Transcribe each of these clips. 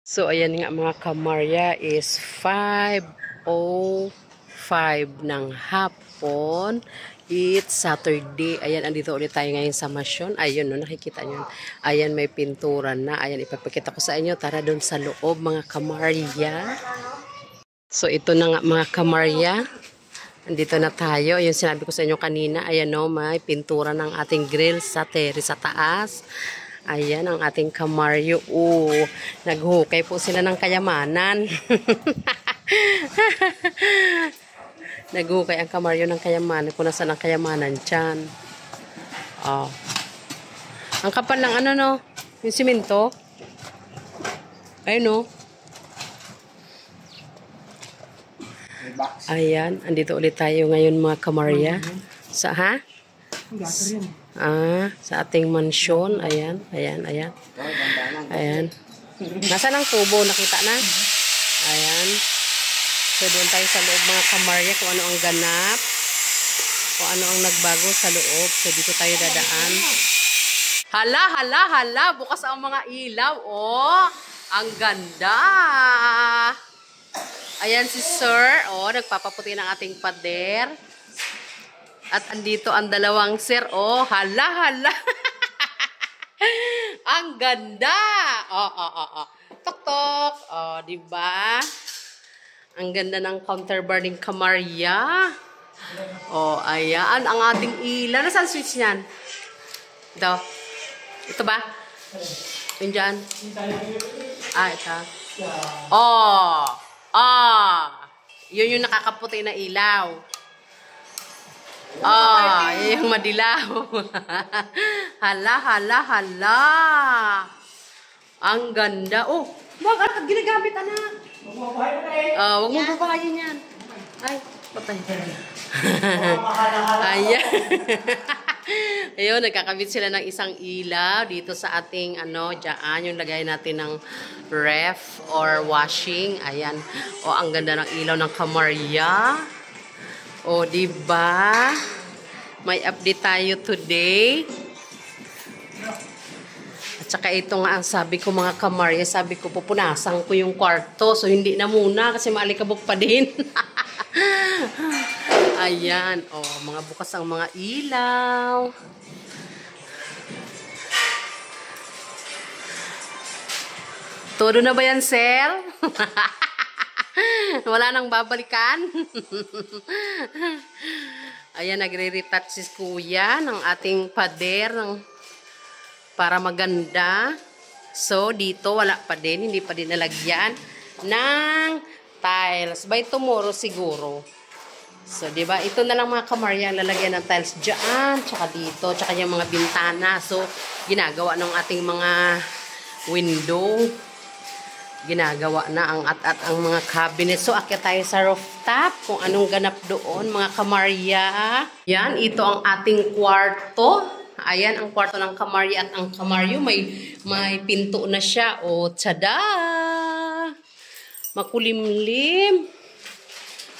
So, ayan nga mga kamarya is 5:05 ng hapon. It's Saturday. Ayan, andito ulit tayo ngayon sa Masyon. Ayun, no, nakikita nyo. Ayan, may pintura na. Ayan, ipapakita ko sa inyo. Tara doon sa loob mga kamarya. So, ito na nga mga kamarya. Andito na tayo. Yung sinabi ko sa inyo kanina. Ayan, no, may pintura ng ating grill sa terrace sa taas. Ayan ang ating kamaryo. Naghukay po sila ng kayamanan. Naghukay ang kamaryo ng kayamanan. Kung nasaan ang kayamanan dyan. Oh. Ang kapal lang ano no? Yung simento. Ayun no? Ayan. Andito ulit tayo ngayon mga kamarya. Sa ha? Sa ating mansyon. Ayan, ayan, ayan. Ayan. Nasaan ang kubo? Nakita na? Ayan. So, doon tayo sa loob mga kamarya kung ano ang ganap. Kung ano ang nagbago sa loob. So, dito tayo dadaan. Hala, hala, hala. Bukas ang mga ilaw. Oh, ang ganda. Ayan si Sir. Oh, nagpapaputi ng ating pader. At andito ang dalawang sir. Oh, hala, hala. Ang ganda. Oh. Tok, tok. Oh, diba? Ang ganda ng counterbar ng kamarya. Oh, ayan. Ang ating ilaw. Nasaan switch niyan? Ito. Ito ba? Yun dyan. Ito. Oh. Yun yung nakakaputi na ilaw. Yung madilaw. Hala, hala, hala. Ang ganda. Oh, wag ginagamit anak. Wag mo babayin yan. Ay, patay. Ayan. Ayun, nagkakabit sila ng isang ilaw dito sa ating dyan, yung lagay natin ng ref or washing. Ayan. Oh, ang ganda ng ilaw ng kamarya. O, diba? May update tayo today. At saka ito nga ang sabi ko mga kamarya, sabi ko pupunasan ko yung kwarto. So, hindi na muna kasi maalikabok pa din. Ayan. O, mga bukas ang mga ilaw. Todo na ba yan, sir? Wala nang babalikan. Ayan, nagre-retouch si kuya ng ating pader para maganda. So, dito wala pa din. Hindi pa din nalagyan ng tiles. By tomorrow siguro. So, diba? Ito na lang mga kamarya, lalagyan ng tiles dyan, tsaka dito, tsaka yung mga bintana. So, ginagawa ng ating mga window. Ginagawa na ang at ang mga cabinet. So, akyat tayo sa rooftop kung anong ganap doon, mga kamarya. Yan, ito ang ating kwarto. Ayan, ang kwarto ng kamarya at ang kamaryo. May pinto na siya. O, tada! Makulimlim.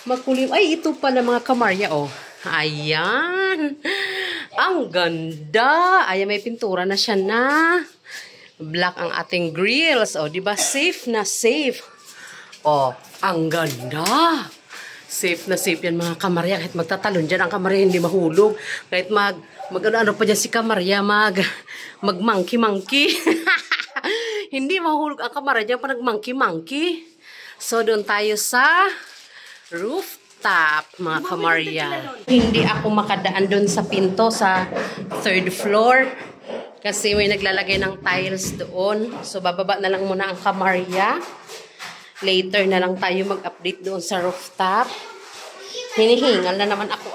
Makulim. Ay, ito pala mga kamarya. O, ayan. Ang ganda. Ayan, may pintura na siya na. Black ang ating grills. O, diba? Safe na safe. O, ang ganda. Safe na safe yan mga kamarya. Kahit magtatalon dyan ang kamarya, hindi mahulog. Kahit ano pa dyan si kamarya, mag-monkey-monkey. Hindi mahulog ang kamarya dyan pa nag-monkey-monkey. So, doon tayo sa rooftop, mga kamarya. Hindi ako makadaan doon sa pinto sa 3rd floor. Kasi may naglalagay ng tiles doon. So, bababa na lang muna ang kamarya. Later na lang tayo mag-update doon sa rooftop. Hinihingal na naman ako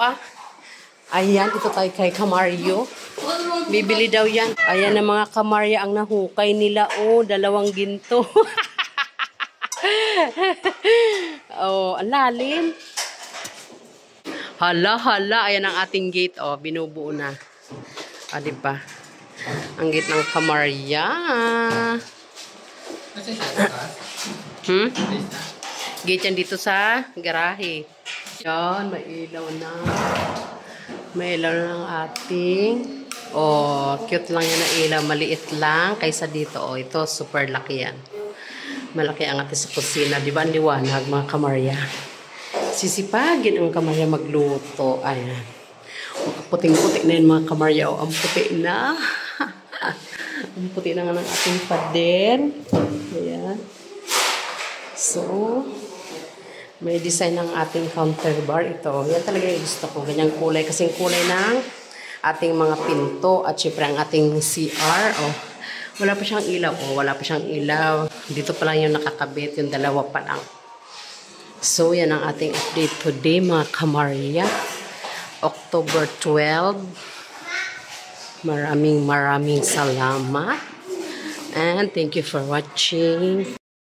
Ayan, ito tayo kay kamaryo. Bibili daw yan. Ayan na mga kamarya ang nahukay nila. Oh, 2 ginto. Oh, ang lalim. Hala, hala. Ayan ang ating gate. Oh, binubuo na. Diba? Ang gate ng kamarya. Gate yan dito sa garahe. Yan, may ilaw na. May ilaw ng ating. Oh, cute lang yan na ilaw. Maliit lang. Kaysa dito, oh, ito super laki yan. Malaki ang atin sa kusina. Di ba ang liwanag, mga kamarya? Sisipagin ang kamarya magluto. Ayan. Puting-puti na yun, mga kamarya. O, ang puti na. Ang puti na nga ng ating pader. Ayan. So, may design ng ating counter bar. Ito. Yan talaga yung gusto ko. Ganyang kulay. Kasing kulay ng ating mga pinto. At syempre ang ating CR. Oh, wala pa siyang ilaw. Oh, wala pa siyang ilaw. Dito pa lang yung nakakabit. Yung dalawa pa lang. So, yan ang ating update today, mga kamarya. October 12. Maraming salamat. And thank you for watching.